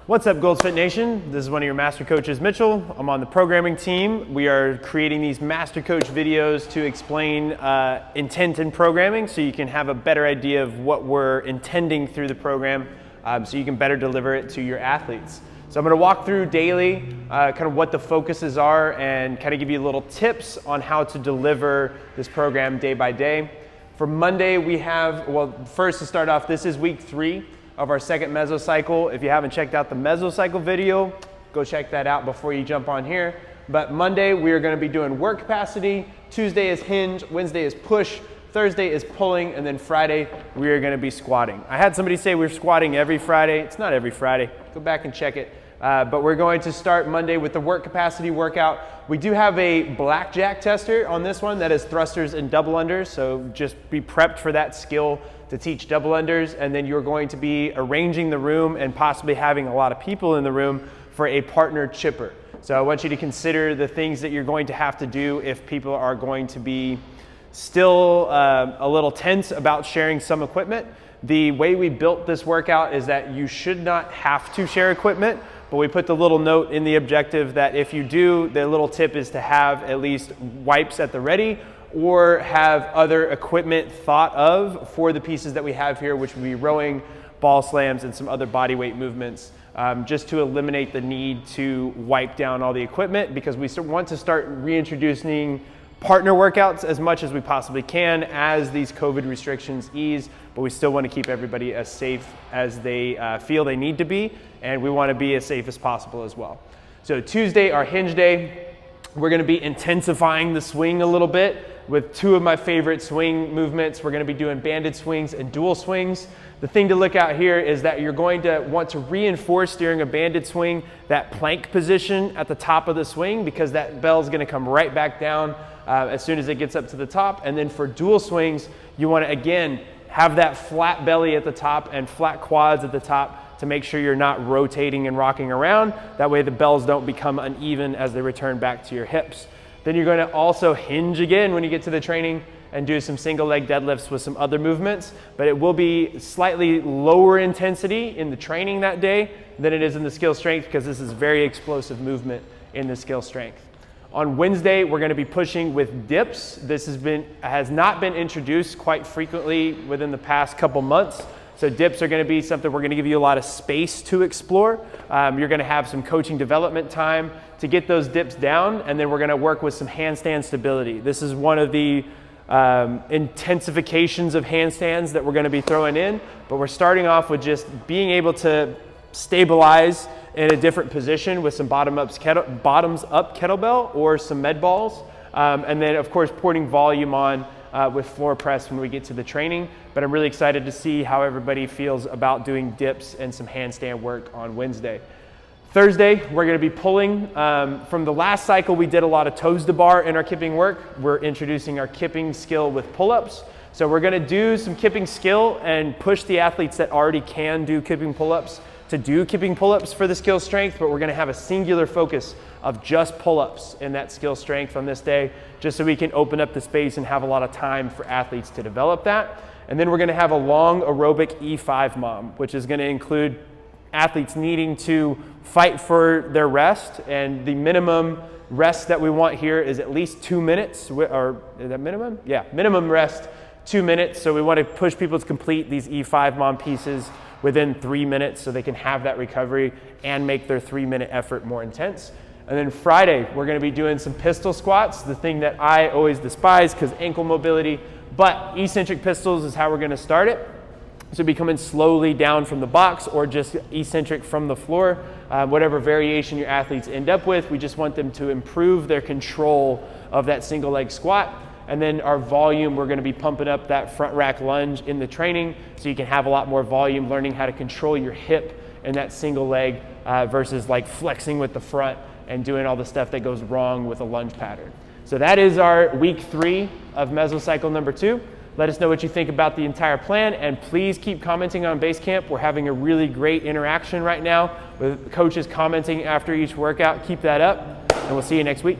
What's up, Goldsfit Nation? This is one of your master coaches, Mitchell. I'm on the programming team. We are creating these master coach videos to explain intent in programming so you can have a better idea of what we're intending through the program so you can better deliver it to your athletes. So I'm going to walk through daily kind of what the focuses are and kind of give you little tips on how to deliver this program day by day. For Monday, we have, well, first to start off, this is week 3 of our second mesocycle. If you haven't checked out the mesocycle video, go check that out before you jump on here. But Monday, we are going to be doing work capacity. Tuesday is hinge, Wednesday is push, Thursday is pulling, and then Friday, we are going to be squatting. I had somebody say we're squatting every Friday. It's not every Friday. Go back and check it. But we're going to start Monday with the work capacity workout. We do have a blackjack tester on this one that is thrusters and double unders, so just be prepped for that skill to teach double unders, and then you're going to be arranging the room and possibly having a lot of people in the room for a partner chipper. So I want you to consider the things that you're going to have to do if people are going to be still a little tense about sharing some equipment. The way we built this workout is that you should not have to share equipment, but we put the little note in the objective that if you do, the little tip is to have at least wipes at the ready or have other equipment thought of for the pieces that we have here, which would be rowing, ball slams, and some other body weight movements, just to eliminate the need to wipe down all the equipment, because we want to start reintroducing partner workouts as much as we possibly can as these COVID restrictions ease, but we still want to keep everybody as safe as they feel they need to be, and we want to be as safe as possible as well. So Tuesday, our hinge day, we're going to be intensifying the swing a little bit with 2 of my favorite swing movements. We're going to be doing banded swings and dual swings. The thing to look out here is that you're going to want to reinforce during a banded swing that plank position at the top of the swing, because that bell is going to come right back down as soon as it gets up to the top. And then for dual swings, you want to again have that flat belly at the top and flat quads at the top to make sure you're not rotating and rocking around. That way the bells don't become uneven as they return back to your hips. Then you're going to also hinge again when you get to the training and do some single leg deadlifts with some other movements, but it will be slightly lower intensity in the training that day than it is in the skill strength, because this is very explosive movement in the skill strength. On Wednesday, we're going to be pushing with dips. This has not been introduced quite frequently within the past couple months. So dips are going to be something we're going to give you a lot of space to explore. You're going to have some coaching development time to get those dips down, and then we're going to work with some handstand stability. This is one of the intensifications of handstands that we're going to be throwing in, but we're starting off with just being able to stabilize in a different position with some bottoms up kettlebell or some med balls, and then of course putting volume on with floor press when we get to the training. But I'm really excited to see how everybody feels about doing dips and some handstand work on Wednesday. Thursday, we're going to be pulling. From the last cycle, we did a lot of toes to bar in our kipping work. We're introducing our kipping skill with pull-ups. So we're going to do some kipping skill and push the athletes that already can do kipping pull-ups to do kipping pull-ups for the skill strength, but we're going to have a singular focus of just pull-ups in that skill strength on this day, just so we can open up the space and have a lot of time for athletes to develop that. And then we're going to have a long aerobic E5 mom, which is going to include athletes needing to fight for their rest, and the minimum rest that we want here is at least 2 minutes, or is that minimum? Yeah, minimum rest 2 minutes. So we want to push people to complete these E5 mom pieces within 3 minutes so they can have that recovery and make their 3-minute effort more intense. And then Friday, we're going to be doing some pistol squats, the thing that I always despise because ankle mobility, but eccentric pistols is how we're going to start it. So be coming slowly down from the box or just eccentric from the floor, whatever variation your athletes end up with. We just want them to improve their control of that single leg squat. And then our volume, we're going to be pumping up that front rack lunge in the training so you can have a lot more volume, learning how to control your hip in that single leg versus like flexing with the front and doing all the stuff that goes wrong with a lunge pattern. So that is our week 3 of mesocycle number 2. Let us know what you think about the entire plan, and please keep commenting on Basecamp. We're having a really great interaction right now with coaches commenting after each workout. Keep that up, and we'll see you next week.